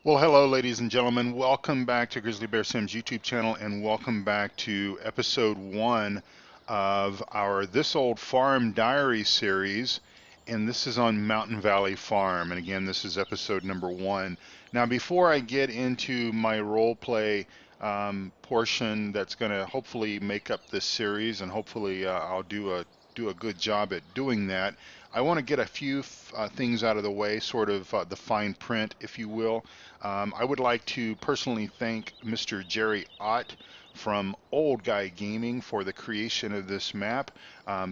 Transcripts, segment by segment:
Well, hello, ladies and gentlemen. Welcome back to Grizzly Bear Sim's YouTube channel, and welcome back to episode one of our This Old Farm Diary series. And this is on Mountain Valley Farm. And again, this is episode number one. Now, before I get into my role play portion that's going to hopefully make up this series, and hopefully I'll do a good job at doing that, I want to get a few things out of the way, sort of the fine print, if you will. I would like to personally thank Mr. Jerry Ott from Old Guy Gaming for the creation of this map.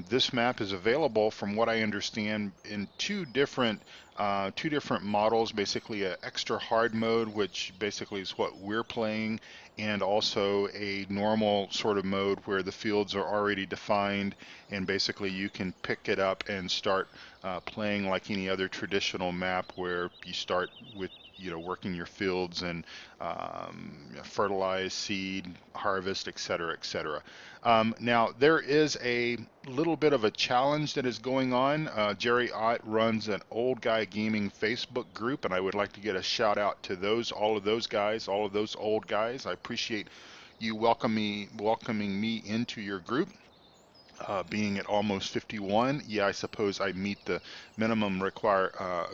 This map is available, from what I understand, in two different models. Basically, an extra hard mode, which basically is what we're playing, and also a normal sort of mode where the fields are already defined, and basically you can pick it up and start playing like any other traditional map, where you start with working your fields and fertilize, seed, harvest, etc., etc. Now there is a little bit of a challenge that is going on. Jerry Ott runs an Old Guy Gaming Facebook group, and I would like to get a shout out to all of those guys, all of those old guys. I appreciate you welcoming me into your group. Being at almost 51, yeah, I suppose I meet the minimum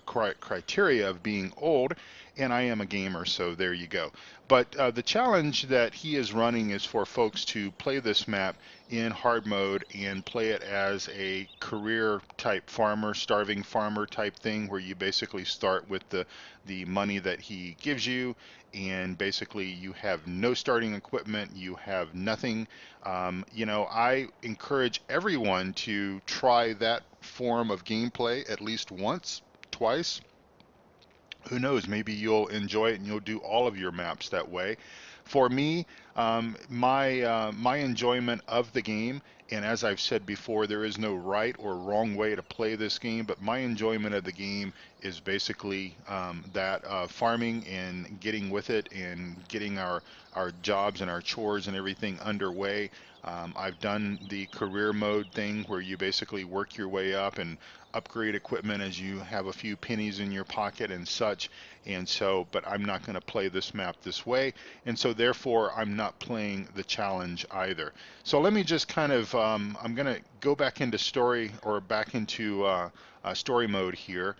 criteria of being old, and I am a gamer, so there you go. But the challenge that he is running is for folks to play this map in hard mode and play it as a career type farmer, starving farmer type thing, where you basically start with the money that he gives you, and basically you have no starting equipment, you have nothing. I encourage everyone to try that form of gameplay at least once, twice. Who knows? Maybe you'll enjoy it and you'll do all of your maps that way. For me, my enjoyment of the game, and as I've said before, there is no right or wrong way to play this game, but my enjoyment of the game is basically that farming and getting with it and getting our jobs and our chores and everything underway. I've done the career mode thing, where you basically work your way up and upgrade equipment as you have a few pennies in your pocket and such. And so, but I'm not going to play this map this way, and so therefore I'm not playing the challenge either. So let me just kind of I'm going to go back into story, or back into story mode here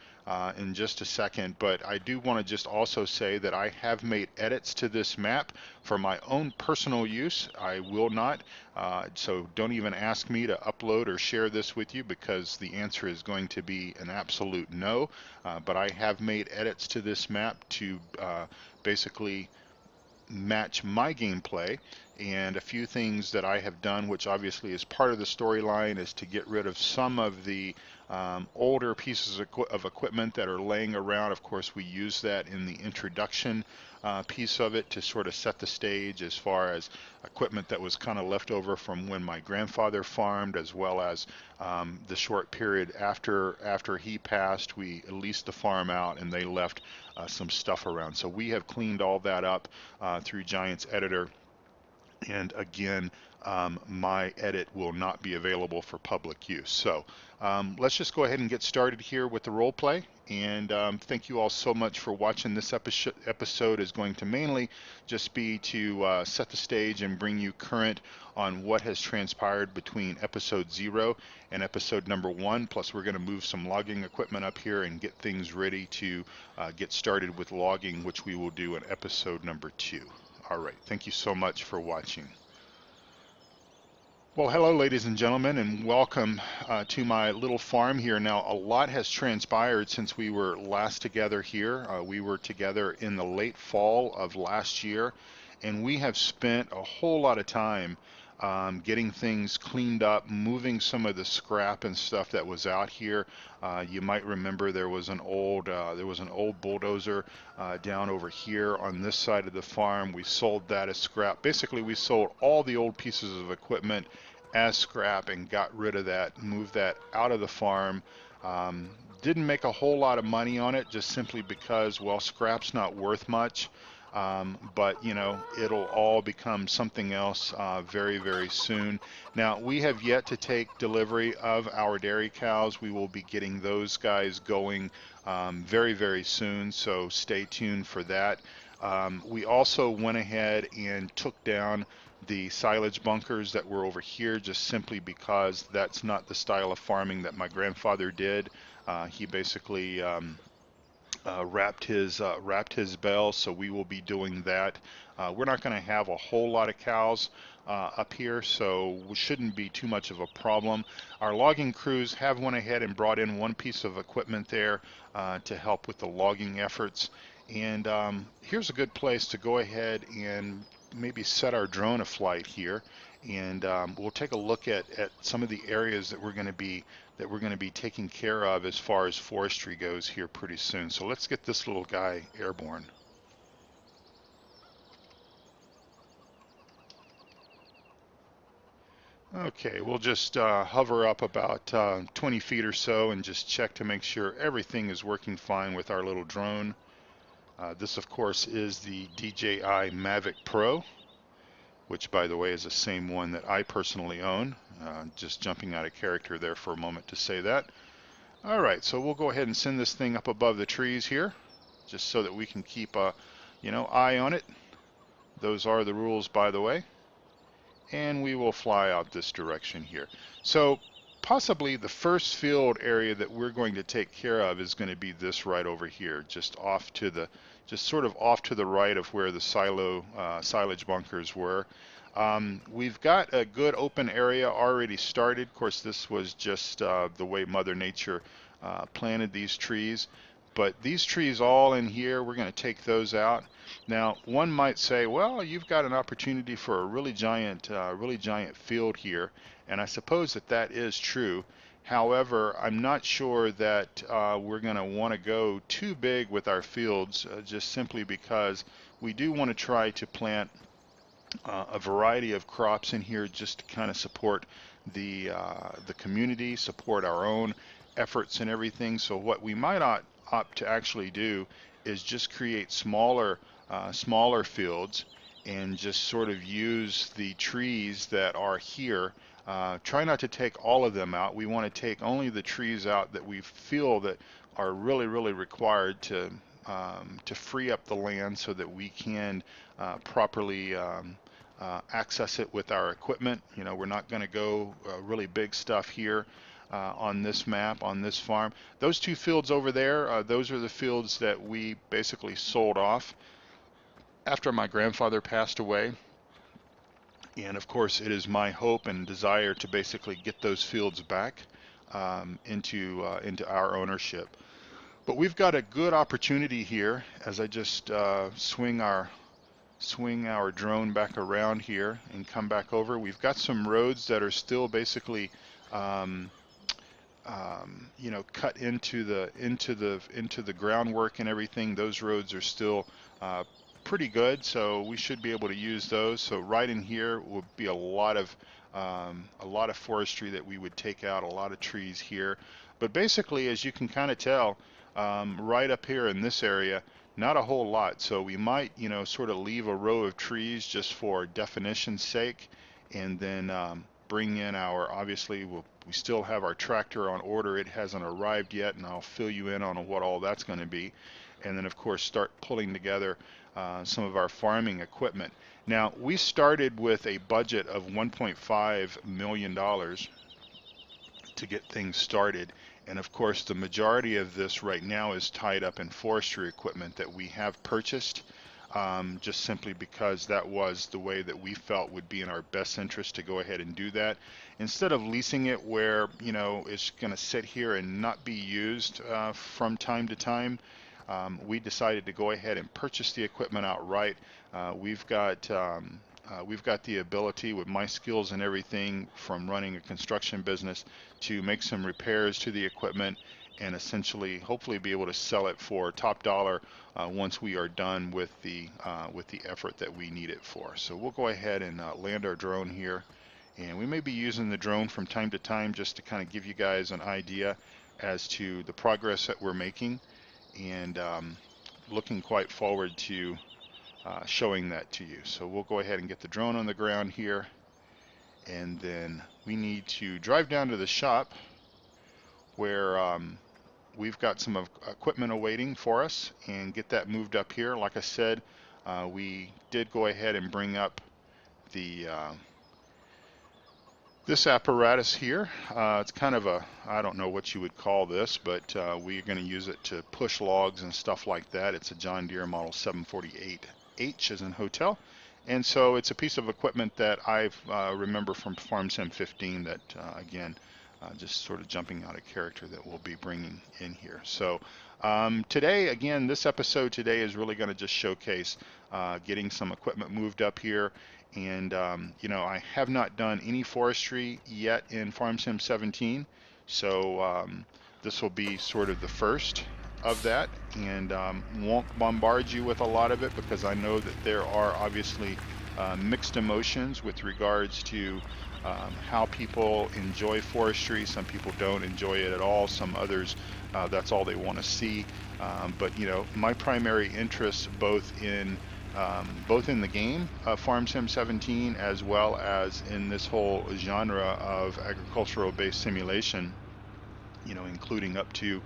in just a second. But I do want to just also say that I have made edits to this map for my own personal use. I will not, so don't even ask me to upload or share this with you, because the answer is going to be an absolute no. But I have made edits to this map to basically match my gameplay. And a few things that I have done, which obviously is part of the storyline, is to get rid of some of the older pieces of equipment that are laying around. Of course, we use that in the introduction piece of it to sort of set the stage, as far as equipment that was kind of left over from when my grandfather farmed, as well as the short period after he passed. We leased the farm out, and they left some stuff around. So we have cleaned all that up through Giants Editor. And again, my edit will not be available for public use. So let's just go ahead and get started here with the role play. And thank you all so much for watching. This episode is going to mainly just be to set the stage and bring you current on what has transpired between episode 0 and episode number 1. Plus, we're going to move some logging equipment up here and get things ready to get started with logging, which we will do in episode number 2. All right, thank you so much for watching. Well, hello, ladies and gentlemen, and welcome to my little farm here. Now, a lot has transpired since we were last together here. We were together in the late fall of last year, and we have spent a whole lot of time getting things cleaned up, moving some of the scrap and stuff that was out here. You might remember there was an old bulldozer down over here on this side of the farm. We sold that as scrap. Basically, we sold all the old pieces of equipment as scrap and got rid of that, moved that out of the farm. Didn't make a whole lot of money on it, just simply because, well, scrap's not worth much. but you know, it'll all become something else very, very soon. Now, we have yet to take delivery of our dairy cows. We will be getting those guys going very, very soon, so stay tuned for that. We also went ahead and took down the silage bunkers that were over here, just simply because that's not the style of farming that my grandfather did. He basically wrapped his bell, so we will be doing that. We're not going to have a whole lot of cows up here, so it shouldn't be too much of a problem. Our logging crews have went ahead and brought in one piece of equipment there to help with the logging efforts. And here's a good place to go ahead and maybe set our drone aflight here, and we'll take a look at some of the areas that we're going to be taking care of as far as forestry goes here pretty soon. So let's get this little guy airborne. Okay, we'll just hover up about 20 feet or so and just check to make sure everything is working fine with our little drone. This, of course, is the DJI Mavic Pro, which, by the way, is the same one that I personally own. Just jumping out of character there for a moment to say that. All right, so we'll go ahead and send this thing up above the trees here, just so that we can keep a, eye on it. Those are the rules, by the way. And we will fly out this direction here. So possibly the first field area that we're going to take care of is going to be this right over here, just sort of off to the right of where the silage bunkers were. We've got a good open area already started. Of course, this was just the way Mother Nature planted these trees. But these trees all in here, we're going to take those out. Now, one might say, well, you've got an opportunity for a really giant field here, and I suppose that is true. However, I'm not sure that we're going to want to go too big with our fields, just simply because we do want to try to plant a variety of crops in here just to kind of support the community, support our own efforts and everything. So what we might opt to actually do is just create smaller fields and just sort of use the trees that are here. Try not to take all of them out. We want to take only the trees out that we feel that are really, really required to free up the land so that we can properly access it with our equipment. We're not going to go really big stuff here on this map, on this farm. Those two fields over there, those are the fields that we basically sold off after my grandfather passed away. And of course, it is my hope and desire to basically get those fields back into our ownership. But we've got a good opportunity here as I just swing our drone back around here and come back over. We've got some roads that are still basically cut into the groundwork and everything. Those roads are still pretty good, so we should be able to use those. So right in here will be a lot of forestry that we would take out, a lot of trees here. But basically, as you can kind of tell, right up here in this area, not a whole lot. So we might, sort of leave a row of trees just for definition's sake, and then bring in obviously we still have our tractor on order. It hasn't arrived yet, and I'll fill you in on what all that's going to be. And then, of course, start pulling together some of our farming equipment. Now, we started with a budget of $1.5 million to get things started. And of course, the majority of this right now is tied up in forestry equipment that we have purchased, just simply because that was the way that we felt would be in our best interest to go ahead and do that. Instead of leasing it where, it's going to sit here and not be used from time to time, we decided to go ahead and purchase the equipment outright. We've got the ability, with my skills and everything from running a construction business, to make some repairs to the equipment and essentially hopefully be able to sell it for top dollar once we are done with the effort that we need it for. So we'll go ahead and land our drone here, and we may be using the drone from time to time just to kind of give you guys an idea as to the progress that we're making, and looking quite forward to showing that to you. So we'll go ahead and get the drone on the ground here, and then we need to drive down to the shop where we've got some equipment awaiting for us and get that moved up here. Like I said, we did go ahead and bring up the this apparatus here. It's kind of a, I don't know what you would call this, but we're going to use it to push logs and stuff like that. It's a John Deere model 748H as in hotel. And so it's a piece of equipment that I remember from Farm Sim 15 that, again, just sort of jumping out of character that we'll be bringing in here. So today, again, this episode today is really going to just showcase getting some equipment moved up here. And, you know, I have not done any forestry yet in Farm Sim 17. So this will be sort of the first of that, and won't bombard you with a lot of it because I know that there are obviously mixed emotions with regards to how people enjoy forestry. Some people don't enjoy it at all. Some others, that's all they want to see. But you know, my primary interest both in the game Farm Sim 17 as well as in this whole genre of agricultural based simulation, you know, including up to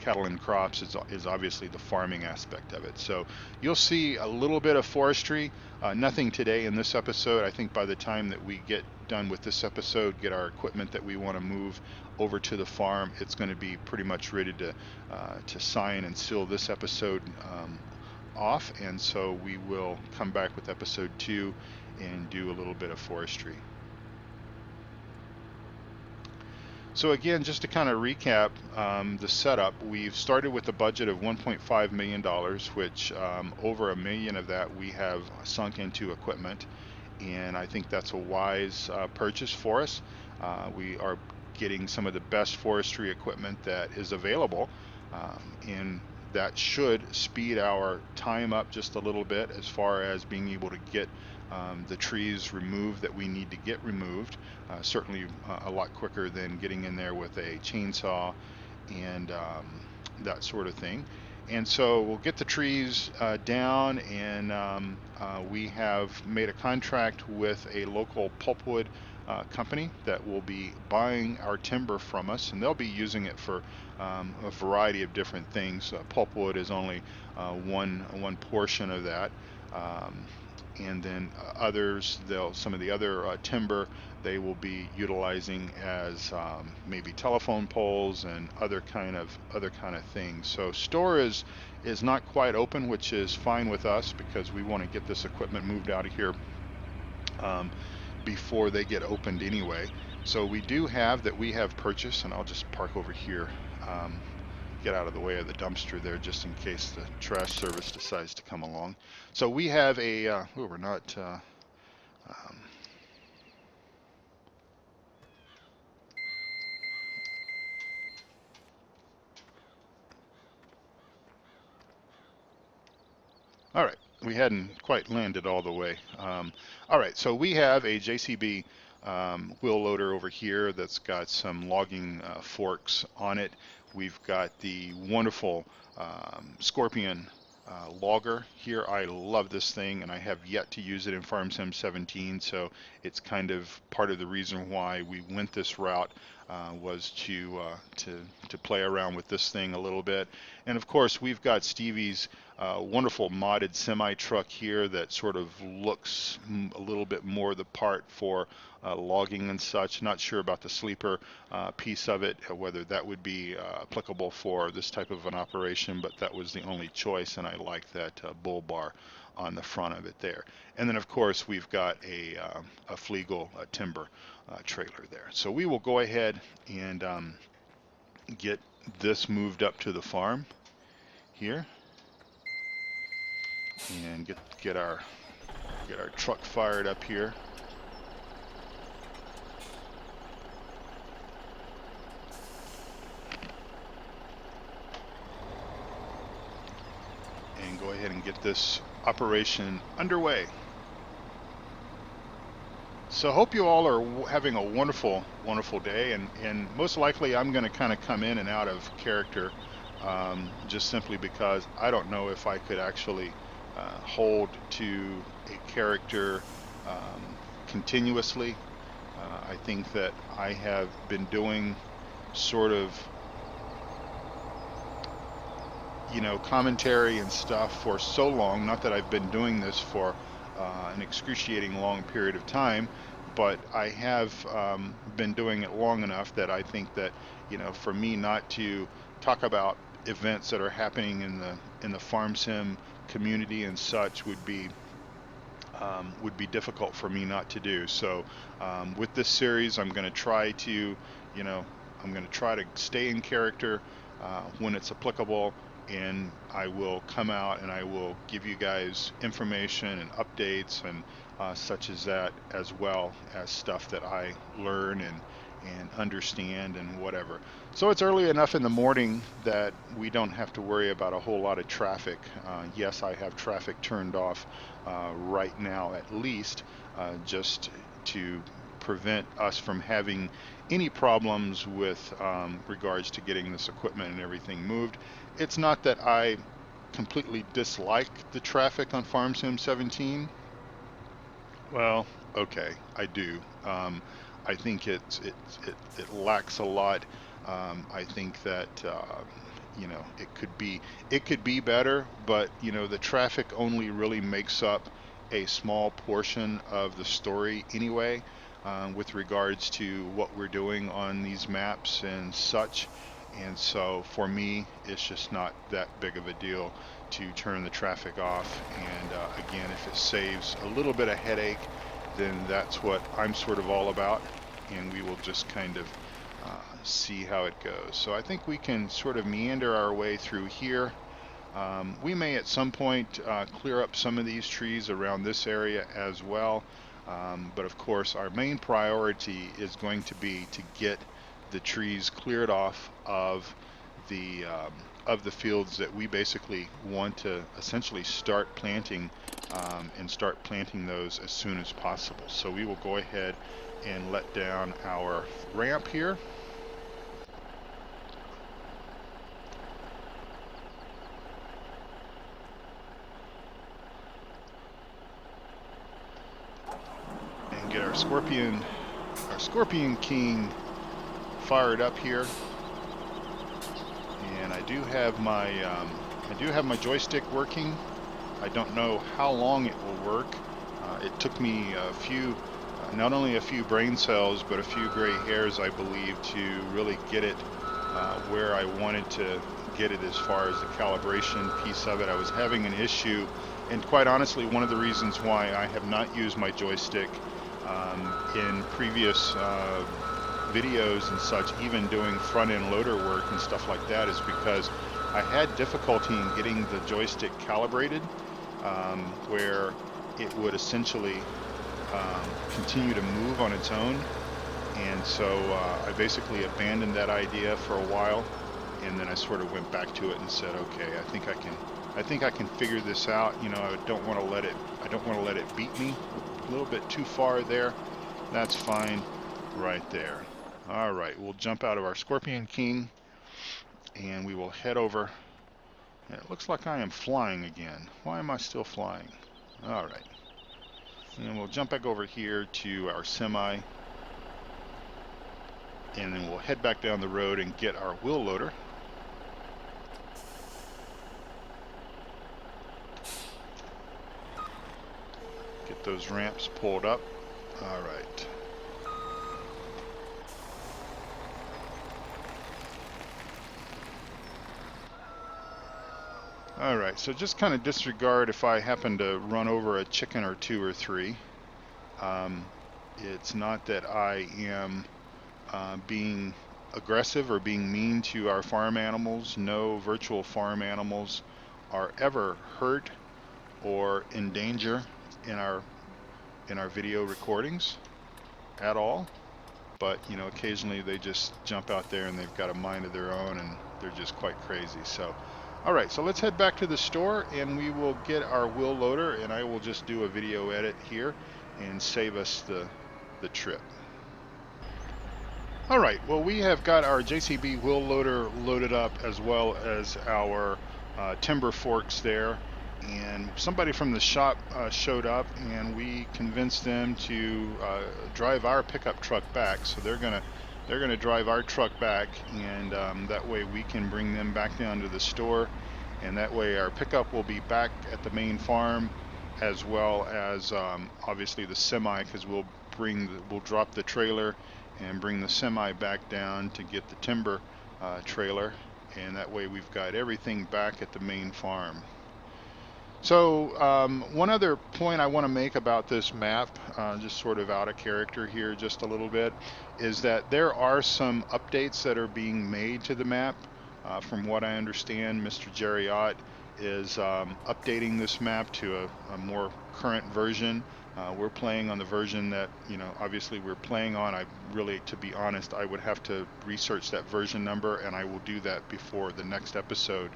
cattle and crops is obviously the farming aspect of it. So you'll see a little bit of forestry, nothing today in this episode. I think by the time that we get done with this episode, get our equipment that we want to move over to the farm, it's going to be pretty much ready to sign and seal this episode off. And so we will come back with episode 2 and do a little bit of forestry. So again, just to kind of recap the setup, we've started with a budget of $1.5 million, which over $1 million of that we have sunk into equipment, and I think that's a wise purchase for us. We are getting some of the best forestry equipment that is available, and that should speed our time up just a little bit as far as being able to get the trees removed that we need to get removed. Certainly a lot quicker than getting in there with a chainsaw and that sort of thing. And so we'll get the trees down, and we have made a contract with a local pulpwood company that will be buying our timber from us, and they'll be using it for a variety of different things. Pulpwood is only one portion of that. And then others, some of the other timber they will be utilizing as maybe telephone poles and other kind of things. So store is not quite open, which is fine with us because we want to get this equipment moved out of here before they get opened anyway. So we have purchased, and I'll just park over here, get out of the way of the dumpster there just in case the trash service decides to come along. So we have a we're not all right, we hadn't quite landed all the way. All right, so we have a JCB wheel loader over here that's got some logging forks on it. We've got the wonderful Scorpion logger here. I love this thing, and I have yet to use it in Farm Sim 17, so it's kind of part of the reason why we went this route, was to play around with this thing a little bit. And of course, we've got Stevie's wonderful modded semi truck here that sort of looks a little bit more the part for logging and such. Not sure about the sleeper piece of it, whether that would be applicable for this type of an operation, but that was the only choice, and I like that bull bar on the front of it there. And then of course we've got a Flegel timber trailer there. So we will go ahead and get this moved up to the farm here, and get our truck fired up here. And go ahead and get this operation underway. So hope you all are having a wonderful day, and most likely I'm going to kind of come in and out of character, just simply because I don't know if I could actually hold to a character continuously. I think that I have been doing sort of, commentary and stuff for so long. Not that I've been doing this for an excruciating long period of time, but I have been doing it long enough that I think that, for me not to talk about events that are happening in the farm sim community and such would be difficult for me not to do. So with this series, I'm going to try to, you know, I'm going to try to stay in character when it's applicable, and I will come out and I will give you guys information and updates and such as that, as well as stuff that I learn and understand and whatever. So it's early enough in the morning that we don't have to worry about a whole lot of traffic. Yes, I have traffic turned off right now, at least, just to prevent us from having any problems with regards to getting this equipment and everything moved. It's not that I completely dislike the traffic on Farm Sim 17. Well, okay, I do. I think it lacks a lot. I think that it could be better, but the traffic only really makes up a small portion of the story anyway, with regards to what we're doing on these maps and such. And so for me, it's just not that big of a deal to turn the traffic off. And again, if it saves a little bit of headache, then that's what I'm sort of all about. And we will just kind of see how it goes. So I think we can sort of meander our way through here. We may at some point clear up some of these trees around this area as well. But of course, our main priority is going to be to get the trees cleared off the of the fields that we basically want to essentially start planting, and start planting those as soon as possible. So we will go ahead and let down our ramp here. And get our Scorpion King fired up here. And I do have my joystick working. I don't know how long it will work. It took me not only a few brain cells, but a few gray hairs, I believe, to really get it where I wanted to get it as far as the calibration piece of it. I was having an issue, and quite honestly, one of the reasons why I have not used my joystick in previous videos and such, even doing front-end loader work and stuff like that, is because I had difficulty in getting the joystick calibrated, where it would essentially continue to move on its own. And so I basically abandoned that idea for a while, and then I sort of went back to it and said, okay, I think I can figure this out. I don't want to let it beat me a little bit too far there. That's fine right there. All right, we'll jump out of our Scorpion King and we will head over. And it looks like I am flying again. Why am I still flying? All right. And we'll jump back over here to our semi, and then we'll head back down the road and get our wheel loader. Get those ramps pulled up. All right. All right, so just kind of disregard if I happen to run over a chicken or two or three. It's not that I am being aggressive or being mean to our farm animals. No virtual farm animals are ever hurt or in danger in our video recordings at all. But occasionally they just jump out there and they've got a mind of their own, and they're just quite crazy. So all right, so let's head back to the store and we will get our wheel loader, and I will just do a video edit here and save us the trip. All right, well, we have got our JCB wheel loader loaded up, as well as our timber forks there. and somebody from the shop showed up, and we convinced them to drive our pickup truck back. So they're gonna drive our truck back, and that way we can bring them back down to the store, and that way our pickup will be back at the main farm, as well as obviously the semi, because we'll drop the trailer and bring the semi back down to get the timber trailer, and that way we've got everything back at the main farm. So one other point I want to make about this map, just sort of out of character here just a little bit, is that there are some updates that are being made to the map. From what I understand, Mr. Jerry Ott is updating this map to a more current version. We're playing on the version that, obviously we're playing on. To be honest, I would have to research that version number, and I will do that before the next episode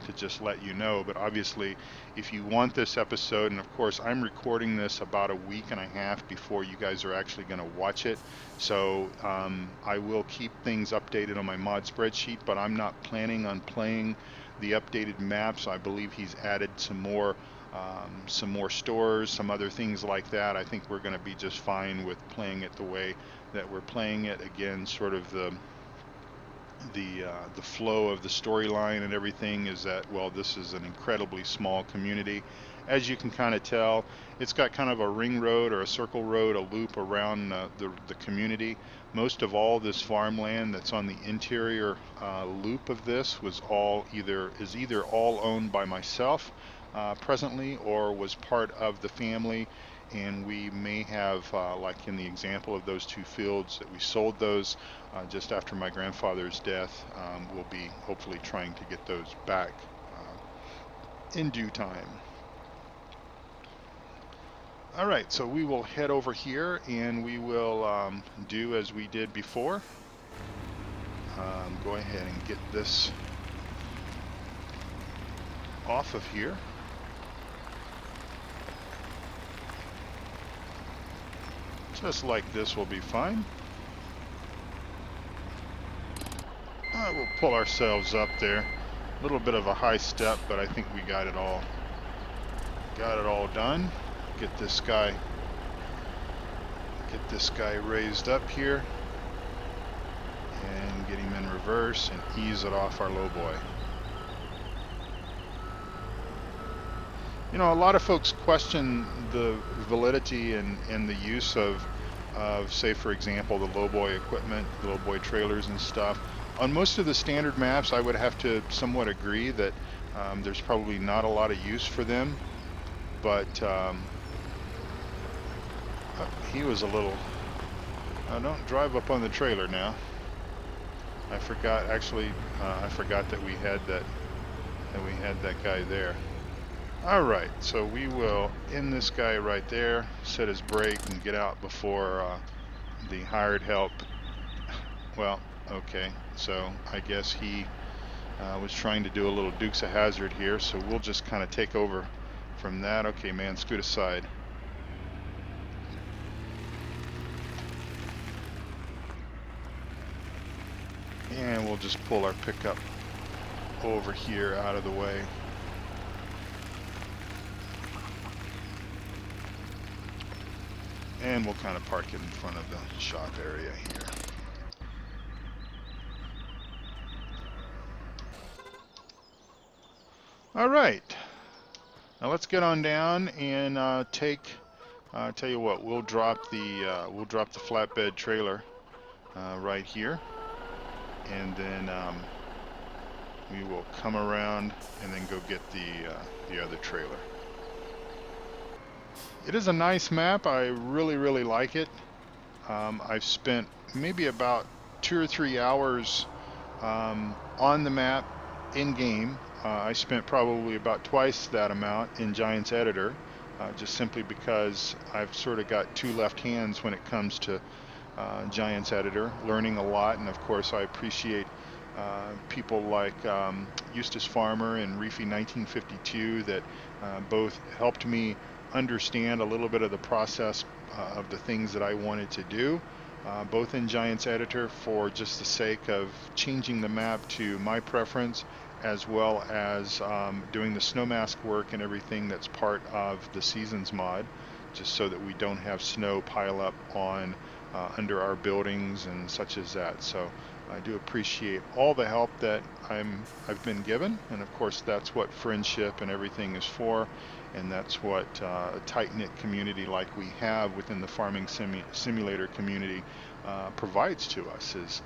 to just let you know. But obviously, if you want this episode, and of course I'm recording this about a week and a half before you guys are actually going to watch it, so I will keep things updated on my mod spreadsheet, but I'm not planning on playing the updated maps. I believe he's added some more stores, some other things like that. I think we're going to be just fine with playing it the way that we're playing it. Again, sort of the flow of the storyline and everything is that, well, this is an incredibly small community. As you can kind of tell, it's got kind of a ring road or a circle road, a loop around the community. Most of all this farmland that's on the interior loop of this is either all owned by myself presently, or was part of the family, and we may have, like in the example of those two fields that we sold those just after my grandfather's death, we'll be hopefully trying to get those back in due time. All right, so we will head over here, and we will do as we did before. Go ahead and get this off of here. Just like this will be fine. We'll pull ourselves up there. A little bit of a high step, but I think we got it all done. Get this guy raised up here, and get him in reverse and ease it off our low boy. A lot of folks question the validity and the use of, say, for example, the lowboy equipment, the lowboy trailers and stuff. On most of the standard maps, I would have to somewhat agree that there's probably not a lot of use for them. But he was a little... don't drive up on the trailer now. I forgot that we had that guy there. All right, so we will end this guy right there, set his brake, and get out before the hired help. Well, okay, so I guess he was trying to do a little Dukes of Hazzard here, so we'll just kind of take over from that. Okay, man, scoot aside. And we'll just pull our pickup over here out of the way. And we'll kind of park it in front of the shop area here. All right. Now let's get on down and tell you what, we'll drop the flatbed trailer right here, and then we will come around and then go get the other trailer. It is a nice map. I really, really like it. I've spent maybe about 2 or 3 hours on the map in game. I spent probably about twice that amount in Giants Editor, just simply because I've sort of got two left hands when it comes to Giants Editor, learning a lot. And of course I appreciate people like Eustace Farmer and Reefy 1952 that both helped me understand a little bit of the process of the things that I wanted to do, both in Giants Editor for just the sake of changing the map to my preference, as well as doing the snow mask work and everything that's part of the seasons mod, just so that we don't have snow pile up on under our buildings and such as that. So I do appreciate all the help that I've been given, and of course that's what friendship and everything is for, and that's what a tight-knit community like we have within the farming simulator community provides to us is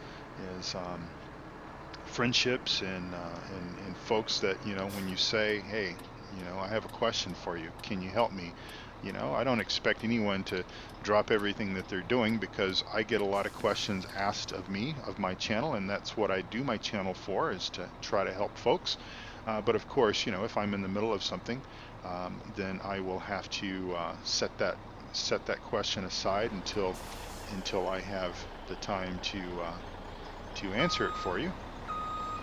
friendships and folks that, when you say, hey, I have a question for you, can you help me? I don't expect anyone to drop everything that they're doing, because I get a lot of questions asked of me, of my channel, and that's what I do my channel for, is to try to help folks. But of course, if I'm in the middle of something, then I will have to set that question aside until I have the time to answer it for you.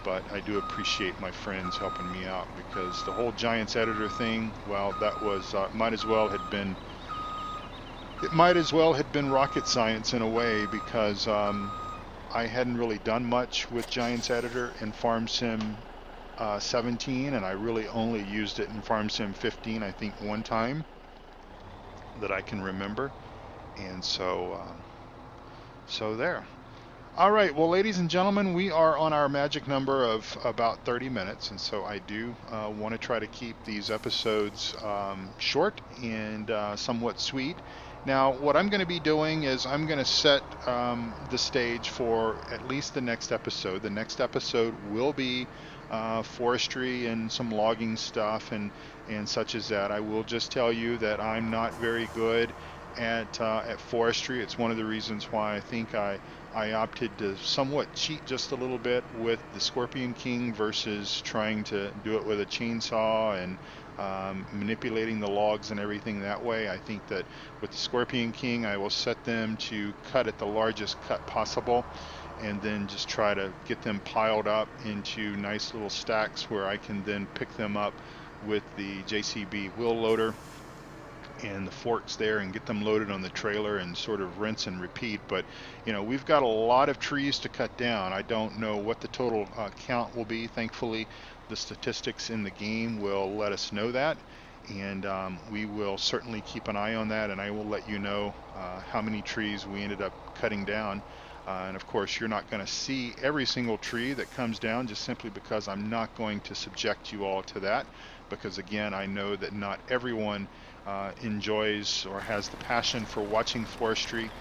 But I do appreciate my friends helping me out, because the whole Giants editor thing, well, that was might as well had been rocket science in a way, because I hadn't really done much with Giants editor in Farm Sim 17, and I really only used it in Farm Sim 15, I think, one time that I can remember. And so there. All right, well, ladies and gentlemen, we are on our magic number of about 30 minutes, and so I do want to try to keep these episodes short and somewhat sweet. Now, what I'm going to be doing is I'm going to set the stage for at least the next episode. The next episode will be forestry and some logging stuff and such as that. I will just tell you that I'm not very good at forestry. It's one of the reasons why I think I opted to somewhat cheat just a little bit with the Scorpion King versus trying to do it with a chainsaw and manipulating the logs and everything that way. I think that with the Scorpion King, I will set them to cut at the largest cut possible, and then just try to get them piled up into nice little stacks where I can then pick them up with the JCB wheel loader and the forks there, and get them loaded on the trailer and sort of rinse and repeat. But we've got a lot of trees to cut down. I don't know what the total count will be. Thankfully, the statistics in the game will let us know that, and we will certainly keep an eye on that, and I will let you know how many trees we ended up cutting down. And of course, you're not going to see every single tree that comes down, just simply because I'm not going to subject you all to that, because again, I know that not everyone enjoys or has the passion for watching forestry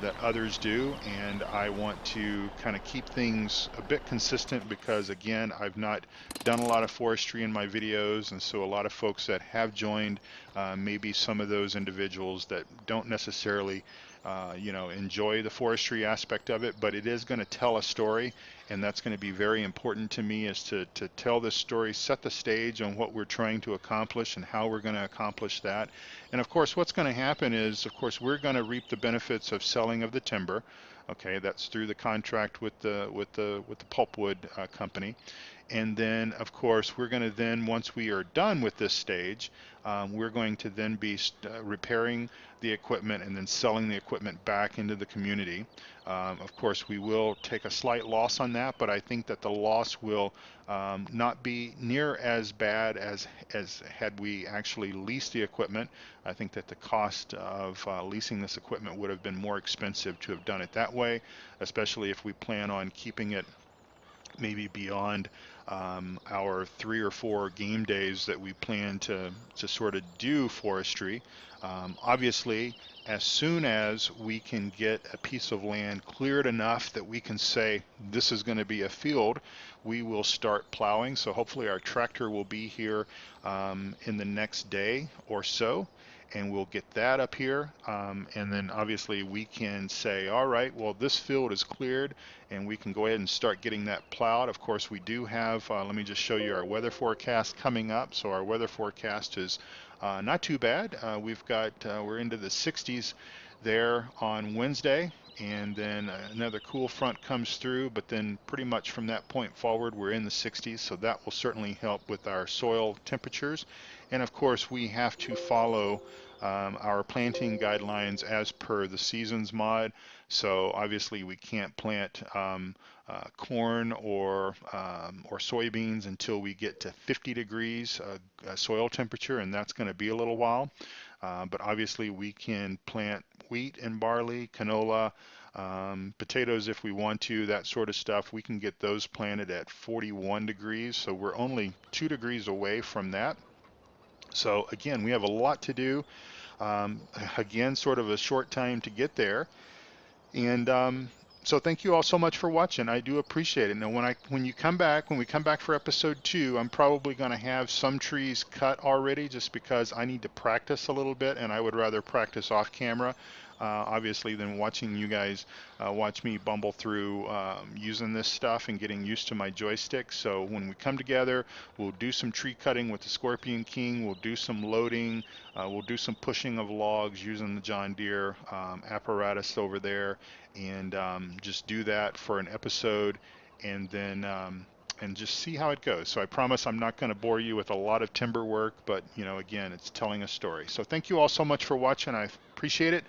that others do, and I want to kind of keep things a bit consistent, because again, I've not done a lot of forestry in my videos, and so a lot of folks that have joined, maybe some of those individuals that don't necessarily enjoy the forestry aspect of it, but it is going to tell a story, and that's going to be very important to me, is to tell this story, set the stage on what we're trying to accomplish and how we're going to accomplish that. And of course, what's going to happen is, of course, we're going to reap the benefits of selling of the timber. Okay, that's through the contract with the pulpwood company. And then, of course, we're going to then, once we are done with this stage, we're going to then be repairing the equipment and then selling the equipment back into the community. Of course, we will take a slight loss on that, but I think that the loss will not be near as bad as had we actually leased the equipment. I think that the cost of leasing this equipment would have been more expensive to have done it that way, especially if we plan on keeping it maybe beyond our 3 or 4 game days that we plan to sort of do forestry. Obviously, as soon as we can get a piece of land cleared enough that we can say this is going to be a field, we will start plowing. So hopefully our tractor will be here in the next day or so, and we'll get that up here. And then obviously we can say, all right, well, this field is cleared, and we can go ahead and start getting that plowed. Of course, we do have, let me just show you our weather forecast coming up. So our weather forecast is not too bad. We're into the 60s there on Wednesday, and then another cool front comes through, but then pretty much from that point forward, we're in the 60s, so that will certainly help with our soil temperatures. And of course, we have to follow our planting guidelines as per the seasons mod. So obviously we can't plant corn or soybeans until we get to 50 degrees soil temperature, and that's going to be a little while. But obviously we can plant wheat and barley, canola, potatoes if we want to, that sort of stuff. We can get those planted at 41 degrees. So we're only 2 degrees away from that. So again, we have a lot to do. Again, sort of a short time to get there. And so thank you all so much for watching. I do appreciate it. Now when you come back, when we come back for episode 2, I'm probably going to have some trees cut already just because I need to practice a little bit, and I would rather practice off camera, obviously, than watching you guys watch me bumble through using this stuff and getting used to my joystick. So when we come together, we'll do some tree cutting with the Scorpion King. We'll do some loading. We'll do some pushing of logs using the John Deere apparatus over there, and just do that for an episode, and then and just see how it goes. So I promise I'm not going to bore you with a lot of timber work, but again, it's telling a story. So thank you all so much for watching. I appreciate it,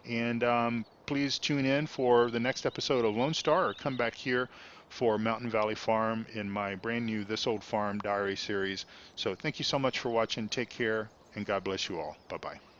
and please tune in for the next episode of Lone Star, or come back here for Mountain Valley Farm in my brand new This Old Farm Diary series. So thank you so much for watching. Take care, and God bless you all. Bye bye.